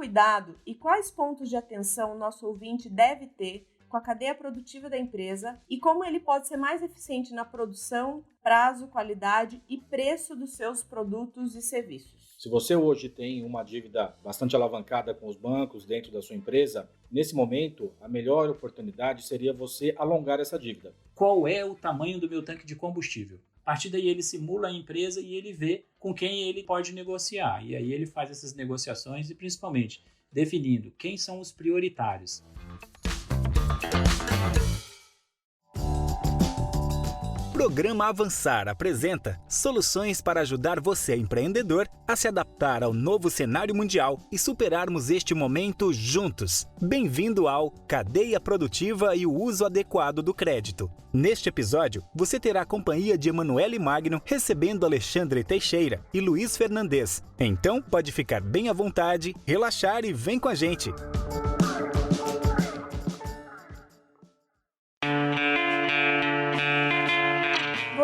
cuidado e quais pontos de atenção o nosso ouvinte deve ter com a cadeia produtiva da empresa e como ele pode ser mais eficiente na produção, prazo, qualidade e preço dos seus produtos e serviços. Se você hoje tem uma dívida bastante alavancada com os bancos dentro da sua empresa, nesse momento, a melhor oportunidade seria você alongar essa dívida. Qual é o tamanho do meu tanque de combustível? A partir daí ele simula a empresa e ele vê com quem ele pode negociar. E aí ele faz essas negociações e principalmente definindo quem são os prioritários. Programa Avançar apresenta soluções para ajudar você, empreendedor, a se adaptar ao novo cenário mundial e superarmos este momento juntos. Bem-vindo ao Cadeia Produtiva e o Uso Adequado do Crédito. Neste episódio, você terá a companhia de Emanuele Magno recebendo Alexandre Teixeira e Luiz Fernandes. Então, pode ficar bem à vontade, relaxar e vem com a gente.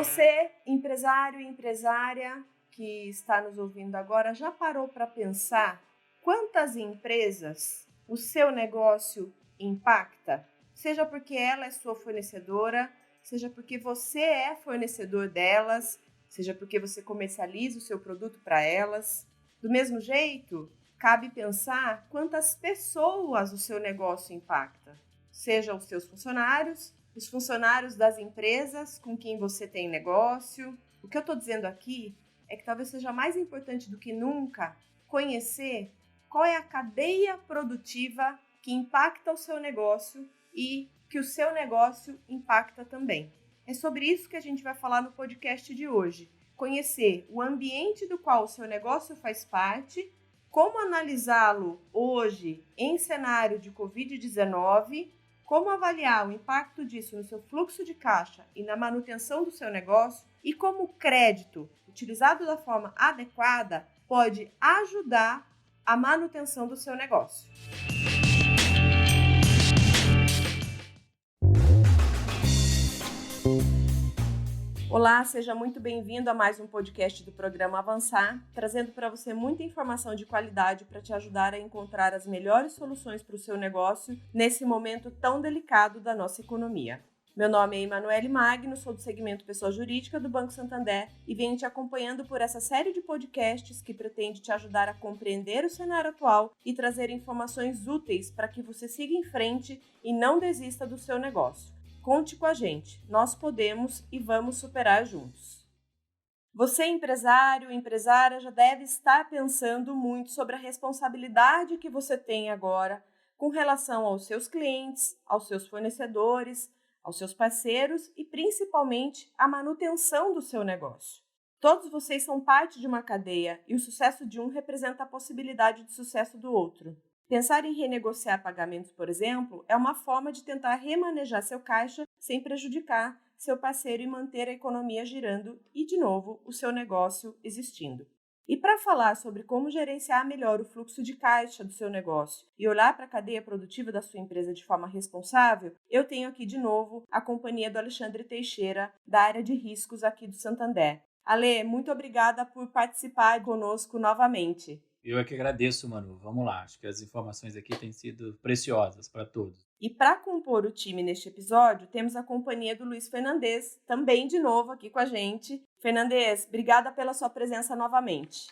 Você, empresário e empresária que está nos ouvindo agora, já parou para pensar quantas empresas o seu negócio impacta? Seja porque ela é sua fornecedora, seja porque você é fornecedor delas, seja porque você comercializa o seu produto para elas. Do mesmo jeito, cabe pensar quantas pessoas o seu negócio impacta, seja os seus funcionários, os funcionários das empresas com quem você tem negócio. O que eu estou dizendo aqui é que talvez seja mais importante do que nunca conhecer qual é a cadeia produtiva que impacta o seu negócio e que o seu negócio impacta também. É sobre isso que a gente vai falar no podcast de hoje. Conhecer o ambiente do qual o seu negócio faz parte, como analisá-lo hoje em cenário de Covid-19, como avaliar o impacto disso no seu fluxo de caixa e na manutenção do seu negócio e como o crédito, utilizado da forma adequada, pode ajudar a manutenção do seu negócio. Olá, seja muito bem-vindo a mais um podcast do programa Avançar, trazendo para você muita informação de qualidade para te ajudar a encontrar as melhores soluções para o seu negócio nesse momento tão delicado da nossa economia. Meu nome é Emanuele Magno, sou do segmento Pessoa Jurídica do Banco Santander e venho te acompanhando por essa série de podcasts que pretende te ajudar a compreender o cenário atual e trazer informações úteis para que você siga em frente e não desista do seu negócio. Conte com a gente, nós podemos e vamos superar juntos. Você, empresário, empresária, já deve estar pensando muito sobre a responsabilidade que você tem agora com relação aos seus clientes, aos seus fornecedores, aos seus parceiros e principalmente à manutenção do seu negócio. Todos vocês são parte de uma cadeia e o sucesso de um representa a possibilidade de sucesso do outro. Pensar em renegociar pagamentos, por exemplo, é uma forma de tentar remanejar seu caixa sem prejudicar seu parceiro e manter a economia girando e, de novo, o seu negócio existindo. E para falar sobre como gerenciar melhor o fluxo de caixa do seu negócio e olhar para a cadeia produtiva da sua empresa de forma responsável, eu tenho aqui de novo a companhia do Alexandre Teixeira, da área de riscos aqui do Santander. Ale, muito obrigada por participar conosco novamente. Eu é que agradeço, Manu. Vamos lá. Acho que as informações aqui têm sido preciosas para todos. E para compor o time neste episódio, temos a companhia do Luiz Fernandes, também de novo aqui com a gente. Fernandes, obrigada pela sua presença novamente.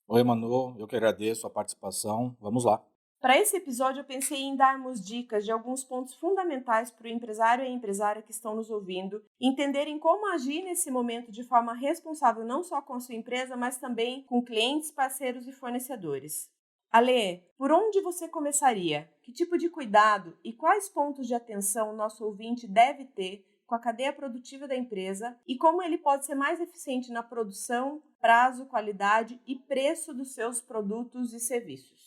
Oi, Manu. Eu que agradeço a participação. Vamos lá. Para esse episódio, eu pensei em darmos dicas de alguns pontos fundamentais para o empresário e a empresária que estão nos ouvindo, entenderem como agir nesse momento de forma responsável não só com a sua empresa, mas também com clientes, parceiros e fornecedores. Ale, por onde você começaria? Que tipo de cuidado e quais pontos de atenção o nosso ouvinte deve ter com a cadeia produtiva da empresa e como ele pode ser mais eficiente na produção, prazo, qualidade e preço dos seus produtos e serviços?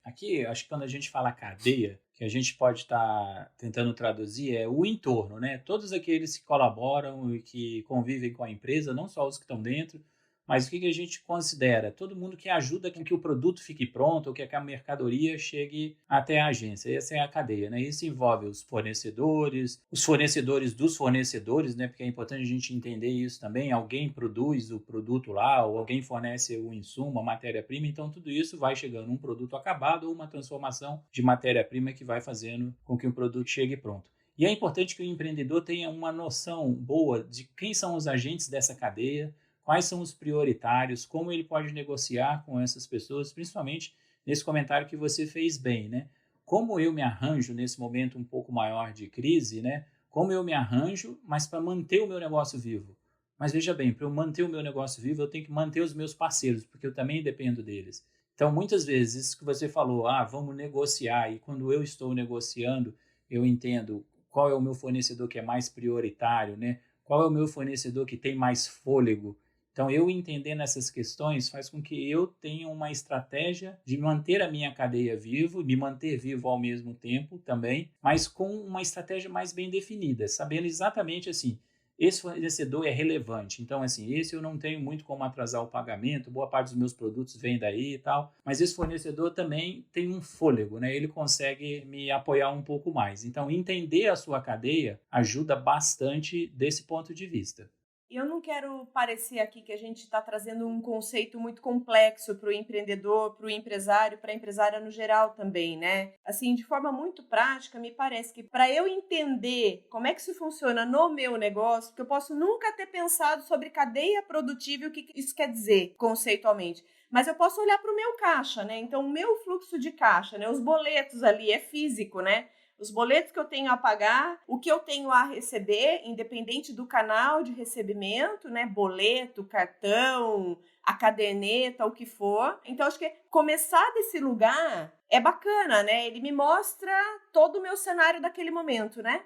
Aqui, acho que quando a gente fala cadeia, que a gente pode estar tentando traduzir é o entorno, né? Todos aqueles que colaboram e que convivem com a empresa, não só os que estão dentro, Mas o que a gente considera? Todo mundo que ajuda com que o produto fique pronto ou que a mercadoria chegue até a agência. Essa é a cadeia, né? Isso envolve os fornecedores dos fornecedores, né? Porque é importante a gente entender isso também. Alguém produz o produto lá, ou alguém fornece o insumo, a matéria-prima. Então, tudo isso vai chegando um produto acabado ou uma transformação de matéria-prima que vai fazendo com que o produto chegue pronto. E é importante que o empreendedor tenha uma noção boa de quem são os agentes dessa cadeia, quais são os prioritários, como ele pode negociar com essas pessoas, principalmente nesse comentário que você fez bem, né? Como eu me arranjo nesse momento um pouco maior de crise, né? Como eu me arranjo, mas para manter o meu negócio vivo. Mas veja bem, para eu manter o meu negócio vivo, eu tenho que manter os meus parceiros, porque eu também dependo deles. Então, muitas vezes, isso que você falou, vamos negociar, e quando eu estou negociando, eu entendo qual é o meu fornecedor que é mais prioritário, né? Qual é o meu fornecedor que tem mais fôlego. Então, eu entendendo essas questões faz com que eu tenha uma estratégia de manter a minha cadeia vivo, me manter vivo ao mesmo tempo também, mas com uma estratégia mais bem definida, sabendo exatamente assim, esse fornecedor é relevante, então assim, esse eu não tenho muito como atrasar o pagamento, boa parte dos meus produtos vem daí e tal, mas esse fornecedor também tem um fôlego, né? Ele consegue me apoiar um pouco mais. Então, entender a sua cadeia ajuda bastante desse ponto de vista. Eu não quero parecer aqui que a gente está trazendo um conceito muito complexo para o empreendedor, para o empresário, para a empresária no geral também, né? Assim, de forma muito prática, me parece que para eu entender como é que isso funciona no meu negócio, porque eu posso nunca ter pensado sobre cadeia produtiva e o que isso quer dizer conceitualmente. Mas eu posso olhar para o meu caixa, né? Então, o meu fluxo de caixa, né? Os boletos ali é físico, né? Os boletos que eu tenho a pagar, o que eu tenho a receber, independente do canal de recebimento, né? Boleto, cartão, a caderneta, o que for. Então, acho que começar desse lugar é bacana, né? Ele me mostra todo o meu cenário daquele momento, né?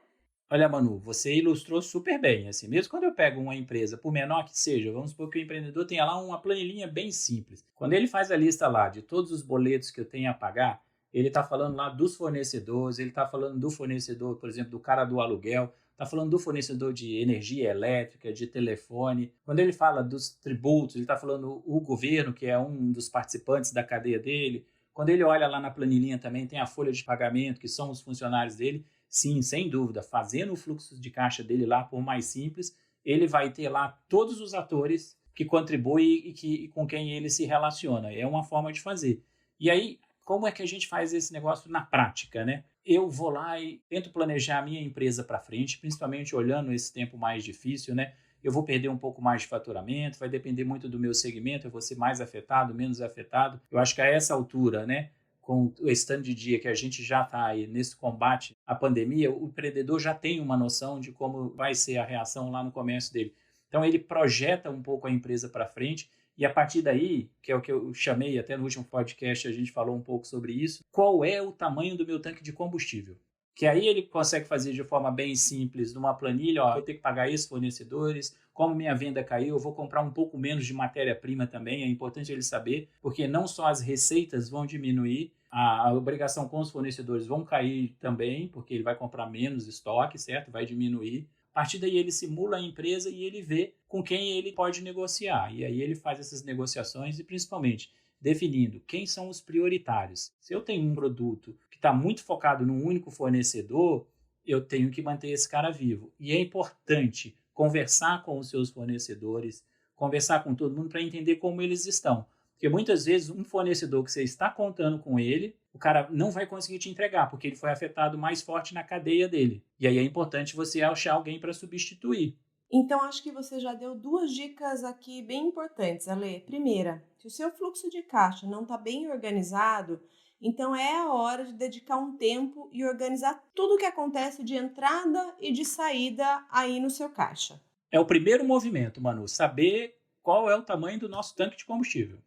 Olha, Manu, você ilustrou super bem. Assim, mesmo quando eu pego uma empresa, por menor que seja, vamos supor que o empreendedor tenha lá uma planilhinha bem simples. Quando ele faz a lista lá de todos os boletos que eu tenho a pagar, ele está falando lá dos fornecedores, ele está falando do fornecedor, por exemplo, do cara do aluguel, está falando do fornecedor de energia elétrica, de telefone. Quando ele fala dos tributos, ele está falando o governo, que é um dos participantes da cadeia dele. Quando ele olha lá na planilhinha também, tem a folha de pagamento, que são os funcionários dele. Sim, sem dúvida, fazendo o fluxo de caixa dele lá, por mais simples, ele vai ter lá todos os atores que contribuem e com quem ele se relaciona. É uma forma de fazer. E aí, como é que a gente faz esse negócio na prática, né? Eu vou lá e tento planejar a minha empresa para frente, principalmente olhando esse tempo mais difícil, né? Eu vou perder um pouco mais de faturamento, vai depender muito do meu segmento, eu vou ser mais afetado, menos afetado. Eu acho que a essa altura, né, com o stand de dia que a gente já está aí nesse combate à pandemia, o empreendedor já tem uma noção de como vai ser a reação lá no comércio dele. Então, ele projeta um pouco a empresa para frente. E a partir daí, que é o que eu chamei, até no último podcast a gente falou um pouco sobre isso, qual é o tamanho do meu tanque de combustível? Que aí ele consegue fazer de forma bem simples, numa planilha, vou ter que pagar esses fornecedores, como minha venda caiu, eu vou comprar um pouco menos de matéria-prima também, é importante ele saber, porque não só as receitas vão diminuir, a obrigação com os fornecedores vão cair também, porque ele vai comprar menos estoque, certo? Vai diminuir. A partir daí ele simula a empresa e ele vê com quem ele pode negociar. E aí ele faz essas negociações e principalmente definindo quem são os prioritários. Se eu tenho um produto que está muito focado num único fornecedor, eu tenho que manter esse cara vivo. E é importante conversar com os seus fornecedores, conversar com todo mundo para entender como eles estão. Porque muitas vezes um fornecedor que você está contando com ele, o cara não vai conseguir te entregar, porque ele foi afetado mais forte na cadeia dele. E aí é importante você achar alguém para substituir. Então, acho que você já deu 2 dicas aqui bem importantes, Ale. Primeira, se o seu fluxo de caixa não está bem organizado, então é a hora de dedicar um tempo e organizar tudo o que acontece de entrada e de saída aí no seu caixa. É o primeiro movimento, Manu, saber qual é o tamanho do nosso tanque de combustível.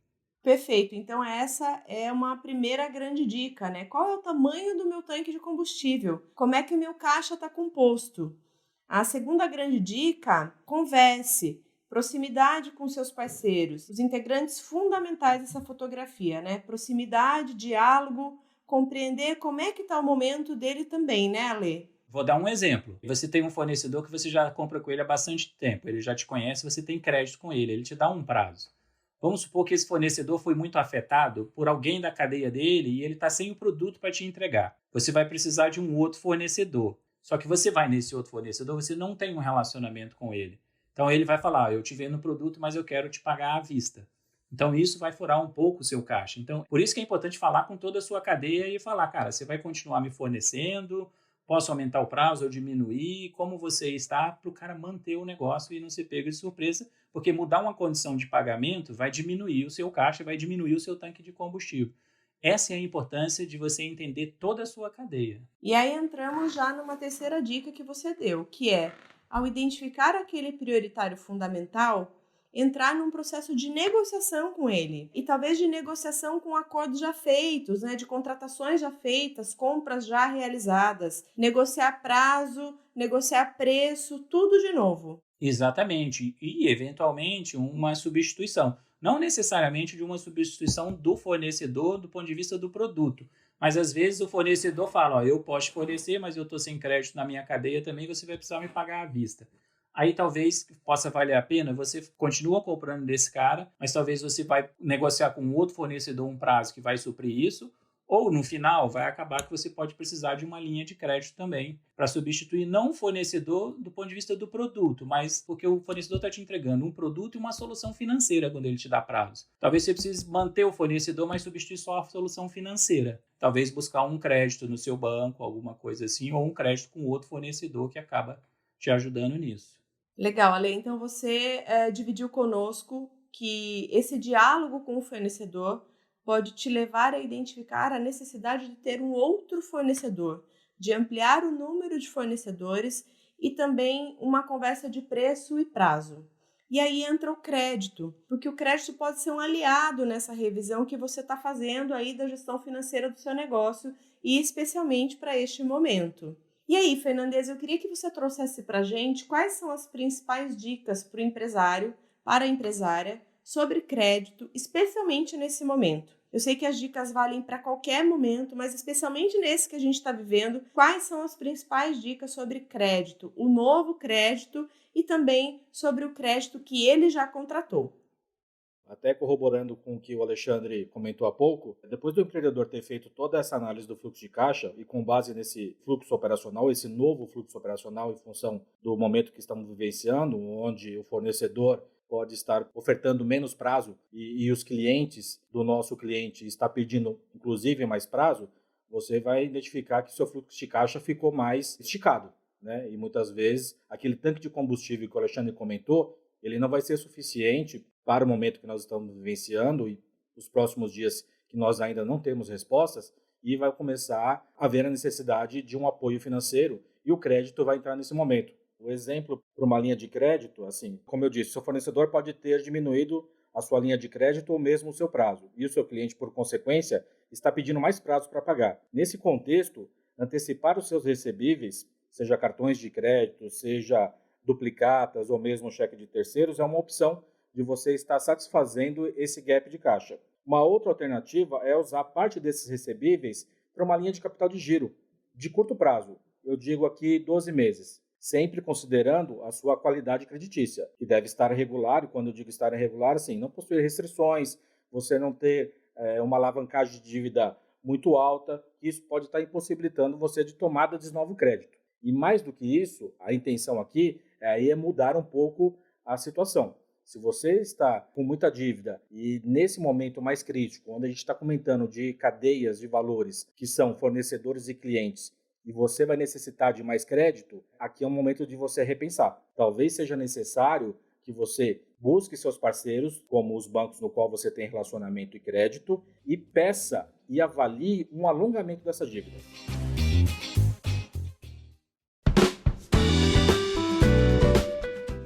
Perfeito, então essa é uma primeira grande dica, né? Qual é o tamanho do meu tanque de combustível? Como é que o meu caixa está composto? A segunda grande dica, converse, proximidade com seus parceiros, os integrantes fundamentais dessa fotografia, né? Proximidade, diálogo, compreender como é que está o momento dele também, né, Ale? Vou dar um exemplo. Você tem um fornecedor que você já compra com ele há bastante tempo, ele já te conhece, você tem crédito com ele, ele te dá um prazo. Vamos supor que esse fornecedor foi muito afetado por alguém da cadeia dele e ele está sem o produto para te entregar. Você vai precisar de um outro fornecedor. Só que você vai nesse outro fornecedor, você não tem um relacionamento com ele. Então ele vai falar, eu te vendo o produto, mas eu quero te pagar à vista. Então isso vai furar um pouco o seu caixa. Então por isso que é importante falar com toda a sua cadeia e falar, cara, você vai continuar me fornecendo, posso aumentar o prazo ou diminuir, como você está, para o cara manter o negócio e não ser pego de surpresa, porque mudar uma condição de pagamento vai diminuir o seu caixa, vai diminuir o seu tanque de combustível. Essa é a importância de você entender toda a sua cadeia. E aí entramos já numa terceira dica que você deu, que é, ao identificar aquele prioritário fundamental, entrar num processo de negociação com ele. E talvez de negociação com acordos já feitos, de contratações já feitas, compras já realizadas, negociar prazo, negociar preço, tudo de novo. Exatamente. E, eventualmente, uma substituição. Não necessariamente de uma substituição do fornecedor do ponto de vista do produto. Mas, às vezes, o fornecedor fala, eu posso te fornecer, mas eu estou sem crédito na minha cadeia também, você vai precisar me pagar à vista. Aí talvez possa valer a pena, você continua comprando desse cara, mas talvez você vai negociar com outro fornecedor um prazo que vai suprir isso, ou no final vai acabar que você pode precisar de uma linha de crédito também, para substituir não o fornecedor do ponto de vista do produto, mas porque o fornecedor está te entregando um produto e uma solução financeira quando ele te dá prazo. Talvez você precise manter o fornecedor, mas substituir só a solução financeira. Talvez buscar um crédito no seu banco, alguma coisa assim, ou um crédito com outro fornecedor que acaba te ajudando nisso. Legal, Ale. Então você dividiu conosco que esse diálogo com o fornecedor pode te levar a identificar a necessidade de ter um outro fornecedor, de ampliar o número de fornecedores e também uma conversa de preço e prazo. E aí entra o crédito, porque o crédito pode ser um aliado nessa revisão que você está fazendo aí da gestão financeira do seu negócio e especialmente para este momento. E aí, Fernandes, eu queria que você trouxesse para a gente quais são as principais dicas para o empresário, para a empresária, sobre crédito, especialmente nesse momento. Eu sei que as dicas valem para qualquer momento, mas especialmente nesse que a gente está vivendo, quais são as principais dicas sobre crédito, o novo crédito e também sobre o crédito que ele já contratou? Até corroborando com o que o Alexandre comentou há pouco, depois do empreendedor ter feito toda essa análise do fluxo de caixa e com base nesse fluxo operacional, esse novo fluxo operacional em função do momento que estamos vivenciando, onde o fornecedor pode estar ofertando menos prazo e os clientes do nosso cliente está pedindo inclusive mais prazo, você vai identificar que seu fluxo de caixa ficou mais esticado, né? E muitas vezes aquele tanque de combustível que o Alexandre comentou, ele não vai ser suficiente para o momento que nós estamos vivenciando e os próximos dias que nós ainda não temos respostas, e vai começar a haver a necessidade de um apoio financeiro e o crédito vai entrar nesse momento. O exemplo para uma linha de crédito, assim, como eu disse, seu fornecedor pode ter diminuído a sua linha de crédito ou mesmo o seu prazo, e o seu cliente, por consequência, está pedindo mais prazo para pagar. Nesse contexto, antecipar os seus recebíveis, seja cartões de crédito, seja duplicatas ou mesmo cheque de terceiros, é uma opção de você estar satisfazendo esse gap de caixa. Uma outra alternativa é usar parte desses recebíveis para uma linha de capital de giro, de curto prazo. Eu digo aqui 12 meses, sempre considerando a sua qualidade creditícia, que deve estar regular, e quando eu digo estar regular, assim, não possuir restrições, você não ter uma alavancagem de dívida muito alta, que isso pode estar impossibilitando você de tomada de novo crédito. E mais do que isso, a intenção aqui é mudar um pouco a situação. Se você está com muita dívida e nesse momento mais crítico, onde a gente está comentando de cadeias de valores que são fornecedores e clientes, e você vai necessitar de mais crédito, aqui é um momento de você repensar. Talvez seja necessário que você busque seus parceiros, como os bancos no qual você tem relacionamento e crédito, e peça e avalie um alongamento dessa dívida.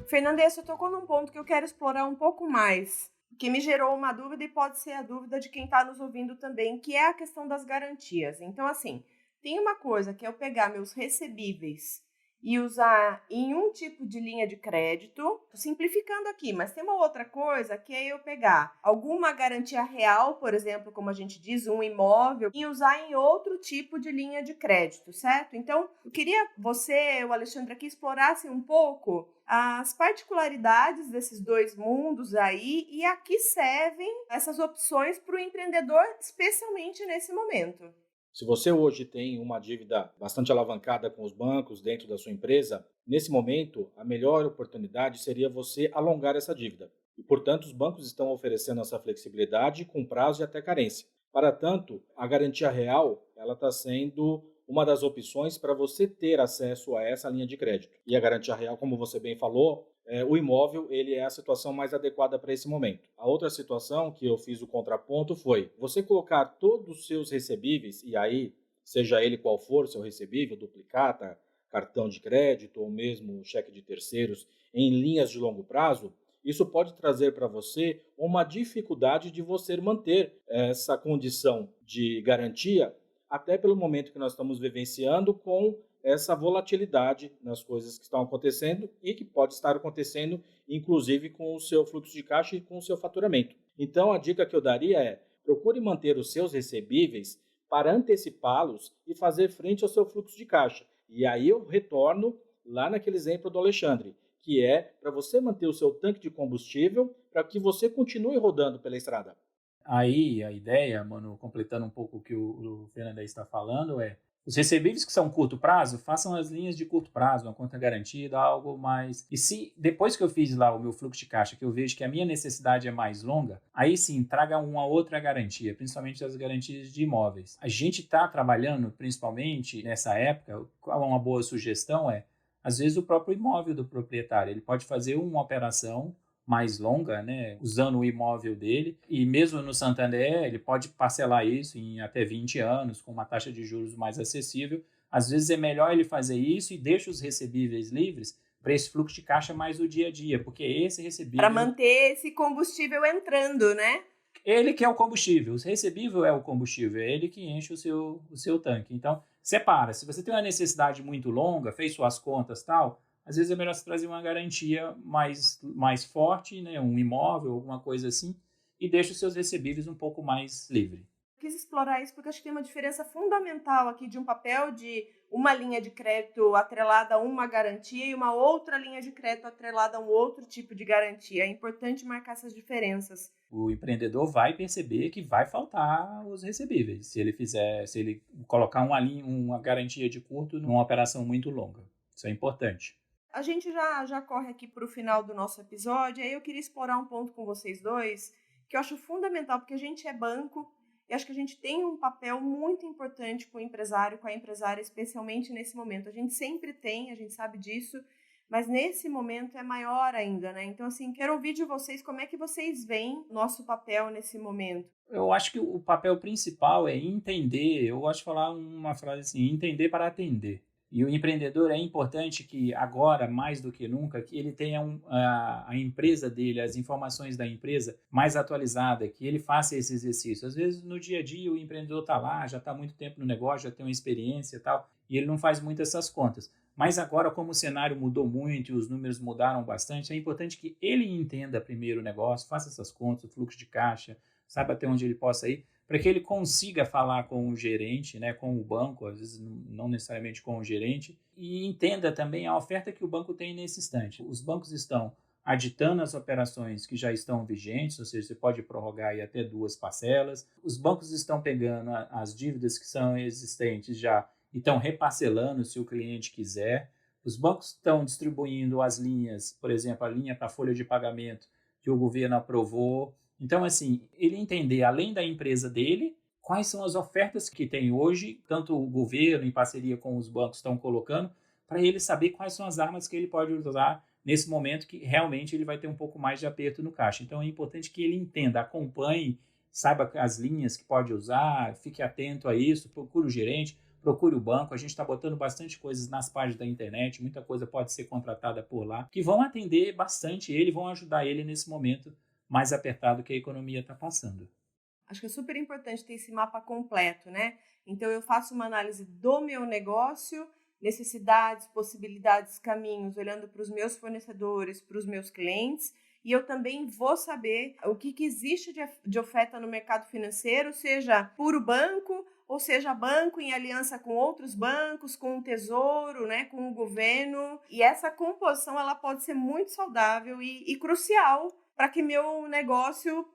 Fernandes, você tocou num ponto que eu quero explorar um pouco mais, que me gerou uma dúvida e pode ser a dúvida de quem está nos ouvindo também, que é a questão das garantias. Então, assim, tem uma coisa que é eu pegar meus recebíveis e usar em um tipo de linha de crédito, tô simplificando aqui, mas tem uma outra coisa que é eu pegar alguma garantia real, por exemplo, como a gente diz, um imóvel, e usar em outro tipo de linha de crédito, certo? Então, eu queria você, o Alexandre, aqui explorassem um pouco as particularidades desses dois mundos aí e a que servem essas opções para o empreendedor, especialmente nesse momento. Se você hoje tem uma dívida bastante alavancada com os bancos dentro da sua empresa, nesse momento, a melhor oportunidade seria você alongar essa dívida. E, portanto, os bancos estão oferecendo essa flexibilidade com prazo e até carência. Para tanto, a garantia real ela está sendo uma das opções para você ter acesso a essa linha de crédito. E a garantia real, como você bem falou, o imóvel ele é a situação mais adequada para esse momento. A outra situação que eu fiz o contraponto foi você colocar todos os seus recebíveis, e aí, seja ele qual for seu recebível, duplicata, cartão de crédito ou mesmo cheque de terceiros, em linhas de longo prazo, isso pode trazer para você uma dificuldade de você manter essa condição de garantia, até pelo momento que nós estamos vivenciando com essa volatilidade nas coisas que estão acontecendo e que pode estar acontecendo, inclusive, com o seu fluxo de caixa e com o seu faturamento. Então, a dica que eu daria é: procure manter os seus recebíveis para antecipá-los e fazer frente ao seu fluxo de caixa. E aí eu retorno lá naquele exemplo do Alexandre, que é para você manter o seu tanque de combustível para que você continue rodando pela estrada. Aí a ideia, mano, completando um pouco o que o Fernando está falando, é os recebíveis que são curto prazo, façam as linhas de curto prazo, uma conta garantida, algo mais. E se depois que eu fiz lá o meu fluxo de caixa, que eu vejo que a minha necessidade é mais longa, aí sim, traga uma outra garantia, principalmente as garantias de imóveis. A gente está trabalhando, principalmente nessa época, uma boa sugestão é, às vezes, o próprio imóvel do proprietário. Ele pode fazer uma operação mais longa, né, usando o imóvel dele, e mesmo no Santander ele pode parcelar isso em até 20 anos com uma taxa de juros mais acessível. Às vezes é melhor ele fazer isso e deixa os recebíveis livres para esse fluxo de caixa mais do dia a dia, porque esse recebível... Para manter esse combustível entrando, né? Ele que é o combustível, o recebível é o combustível, é ele que enche o seu tanque. Então, separa. Se você tem uma necessidade muito longa, fez suas contas e tal, às vezes é melhor você trazer uma garantia mais forte, né? Um imóvel, alguma coisa assim, e deixa os seus recebíveis um pouco mais livre. Quis explorar isso porque acho que tem uma diferença fundamental aqui de um papel de uma linha de crédito atrelada a uma garantia e uma outra linha de crédito atrelada a um outro tipo de garantia. É importante marcar essas diferenças. O empreendedor vai perceber que vai faltar os recebíveis se ele colocar uma garantia de curto numa operação muito longa. Isso é importante. A gente já corre aqui para o final do nosso episódio, e aí eu queria explorar um ponto com vocês dois, que eu acho fundamental, porque a gente é banco, e acho que a gente tem um papel muito importante com o empresário, com a empresária, especialmente nesse momento. A gente sempre tem, a gente sabe disso, mas nesse momento é maior ainda, né? Então, assim, quero ouvir de vocês como é que vocês veem o nosso papel nesse momento. Eu acho que o papel principal é entender, eu gosto de falar uma frase assim, entender para atender. E o empreendedor é importante que agora, mais do que nunca, que ele tenha a empresa dele, as informações da empresa mais atualizada, que ele faça esse exercício. Às vezes, no dia a dia, o empreendedor está lá, já está há muito tempo no negócio, já tem uma experiência e tal, e ele não faz muito essas contas. Mas agora, como o cenário mudou muito e os números mudaram bastante, é importante que ele entenda primeiro o negócio, faça essas contas, o fluxo de caixa, saiba até onde ele possa ir, para que ele consiga falar com o gerente, né, com o banco, às vezes não necessariamente com o gerente, e entenda também a oferta que o banco tem nesse instante. Os bancos estão aditando as operações que já estão vigentes, ou seja, você pode prorrogar aí até 2 parcelas. Os bancos estão pegando as dívidas que são existentes já e estão reparcelando se o cliente quiser. Os bancos estão distribuindo as linhas, por exemplo, a linha para folha de pagamento que o governo aprovou. Então, assim, ele entender, além da empresa dele, quais são as ofertas que tem hoje, tanto o governo, em parceria com os bancos, estão colocando, para ele saber quais são as armas que ele pode usar nesse momento que realmente ele vai ter um pouco mais de aperto no caixa. Então, é importante que ele entenda, acompanhe, saiba as linhas que pode usar, fique atento a isso, procure o gerente, procure o banco. A gente está botando bastante coisas nas páginas da internet, muita coisa pode ser contratada por lá, que vão atender bastante ele, vão ajudar ele nesse momento mais apertado que a economia está passando. Acho que é super importante ter esse mapa completo, né? Então, eu faço uma análise do meu negócio, necessidades, possibilidades, caminhos, olhando para os meus fornecedores, para os meus clientes, e eu também vou saber o que existe de oferta no mercado financeiro, seja puro banco, ou seja, banco em aliança com outros bancos, com o Tesouro, né, com o governo. E essa composição ela pode ser muito saudável e crucial para que meu negócio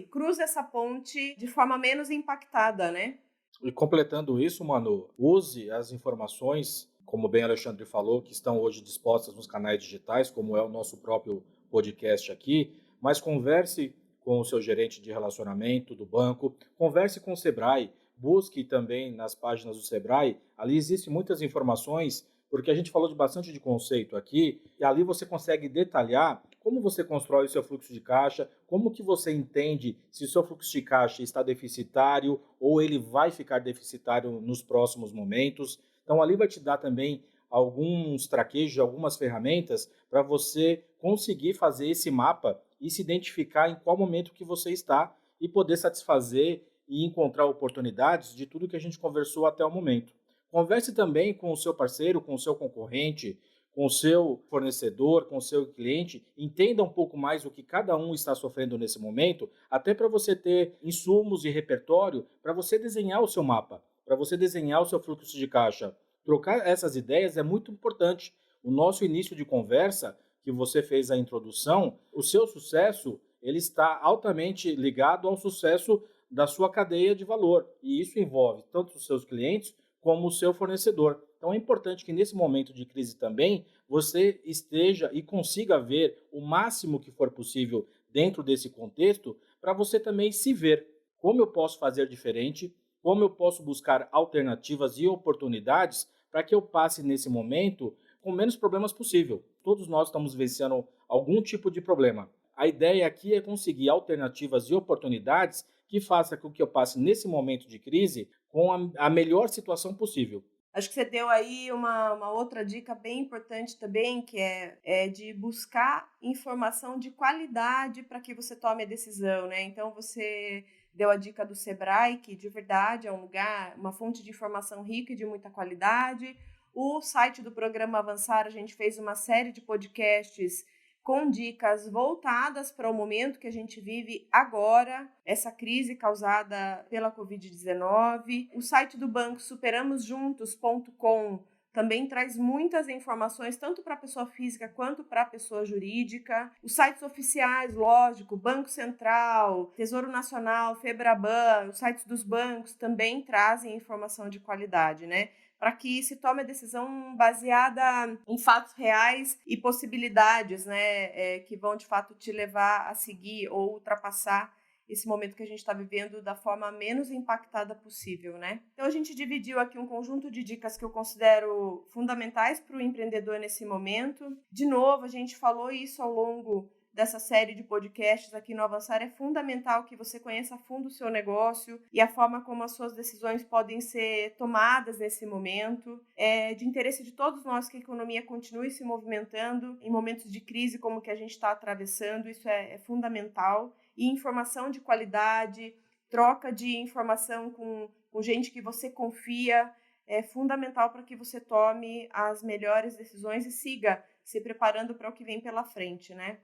cruze essa ponte de forma menos impactada, né? E completando isso, Manu, use as informações, como bem Alexandre falou, que estão hoje dispostas nos canais digitais, como é o nosso próprio podcast aqui, mas converse com o seu gerente de relacionamento do banco, converse com o Sebrae, busque também nas páginas do Sebrae, ali existem muitas informações, porque a gente falou bastante de conceito aqui, e ali você consegue detalhar como você constrói o seu fluxo de caixa, como que você entende se o seu fluxo de caixa está deficitário ou ele vai ficar deficitário nos próximos momentos. Então, ali vai te dar também alguns traquejos, algumas ferramentas para você conseguir fazer esse mapa e se identificar em qual momento que você está e poder satisfazer e encontrar oportunidades de tudo que a gente conversou até o momento. Converse também com o seu parceiro, com o seu concorrente, com o seu fornecedor, com o seu cliente, entenda um pouco mais o que cada um está sofrendo nesse momento, até para você ter insumos e repertório para você desenhar o seu mapa, para você desenhar o seu fluxo de caixa. Trocar essas ideias é muito importante. O nosso início de conversa, que você fez a introdução, o seu sucesso ele está altamente ligado ao sucesso da sua cadeia de valor, e isso envolve tanto os seus clientes como o seu fornecedor. Então é importante que nesse momento de crise também você esteja e consiga ver o máximo que for possível dentro desse contexto para você também se ver. Como eu posso fazer diferente? Como eu posso buscar alternativas e oportunidades para que eu passe nesse momento com menos problemas possível? Todos nós estamos vivenciando algum tipo de problema. A ideia aqui é conseguir alternativas e oportunidades que façam com que eu passe nesse momento de crise com a melhor situação possível. Acho que você deu aí uma outra dica bem importante também, que é de buscar informação de qualidade para que você tome a decisão, né? Então, você deu a dica do Sebrae, que de verdade é um lugar, uma fonte de informação rica e de muita qualidade. O site do Programa Avançar, a gente fez uma série de podcasts com dicas voltadas para o momento que a gente vive agora, essa crise causada pela Covid-19. O site do banco superamosjuntos.com também traz muitas informações, tanto para a pessoa física quanto para a pessoa jurídica. Os sites oficiais, lógico, Banco Central, Tesouro Nacional, Febraban, os sites dos bancos também trazem informação de qualidade, né? Para que se tome a decisão baseada em fatos reais e possibilidades, né, que vão, de fato, te levar a seguir ou ultrapassar esse momento que a gente está vivendo da forma menos impactada possível, né? Então, a gente dividiu aqui um conjunto de dicas que eu considero fundamentais para o empreendedor nesse momento. De novo, a gente falou isso ao longo dessa série de podcasts aqui no Avançar. É fundamental que você conheça a fundo o seu negócio e a forma como as suas decisões podem ser tomadas nesse momento. É de interesse de todos nós que a economia continue se movimentando em momentos de crise como que a gente está atravessando. Isso é fundamental. E informação de qualidade, troca de informação com gente que você confia, é fundamental para que você tome as melhores decisões e siga se preparando para o que vem pela frente, né?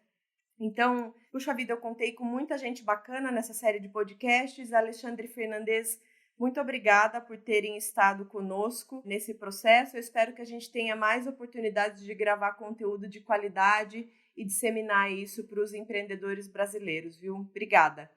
Então, puxa vida, eu contei com muita gente bacana nessa série de podcasts. Alexandre Fernandes, muito obrigada por terem estado conosco nesse processo. Eu espero que a gente tenha mais oportunidades de gravar conteúdo de qualidade e disseminar isso para os empreendedores brasileiros, viu? Obrigada.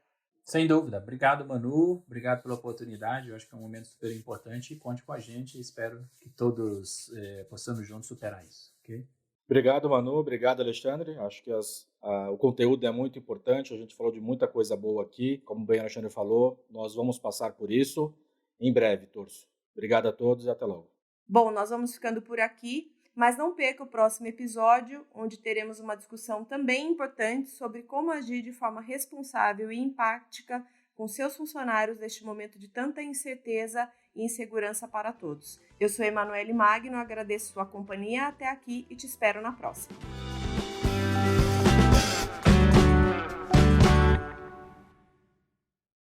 Sem dúvida. Obrigado, Manu. Obrigado pela oportunidade. Eu acho que é um momento super importante. Conte com a gente e espero que todos possamos juntos superar isso. Okay? Obrigado, Manu. Obrigado, Alexandre. Acho que o conteúdo é muito importante. A gente falou de muita coisa boa aqui. Como bem o Alexandre falou, nós vamos passar por isso em breve, torço. Obrigado a todos e até logo. Bom, nós vamos ficando por aqui, mas não perca o próximo episódio, onde teremos uma discussão também importante sobre como agir de forma responsável e empática com seus funcionários neste momento de tanta incerteza e insegurança para todos. Eu sou Emanuele Magno, agradeço sua companhia até aqui e te espero na próxima.